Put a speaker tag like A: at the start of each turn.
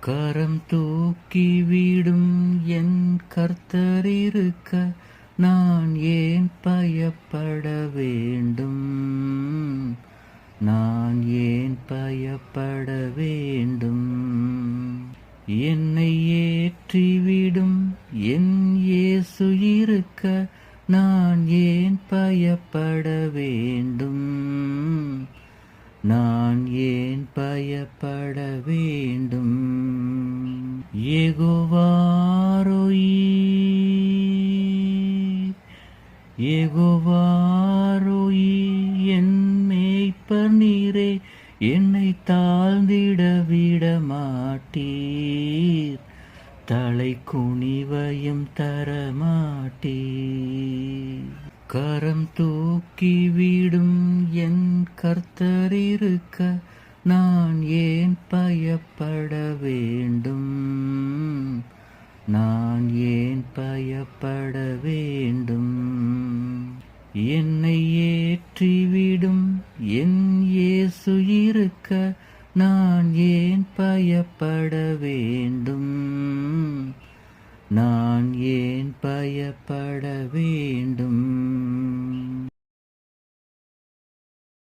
A: கரம் தூக்கி விடும் என் கர்த்தர் இருக்க நான் ஏன் பயப்பட வேண்டும்? நான் ஏன் பயப்பட வேண்டும்? என்னை ஏற்றிவிடும் என் இயேசு இருக்க நான் ஏன் பயப்பட வேண்டும்? நான் ஏன் பயப்பட வேண்டும்? யெகோவா ரோயி, யெகோவா ரோயி, என் மேய்ப்பர் நீரே, என்னை தாழ்ந்திட விட மாட்டீர், தலை குனிவையும் தரமாட்டீர். கரம் தூக்கி விடும் என் கர்த்தர் இருக்க நான் ஏன் பயப்பட வேண்டும்? நான் ஏன் பயப்பட வேண்டும்? என்னை ஏற்றிவிடும் என் இயேசு இருக்க நான் ஏன் பயப்பட வேண்டும்? நான் ஏன் பயப்பட வேண்டும்?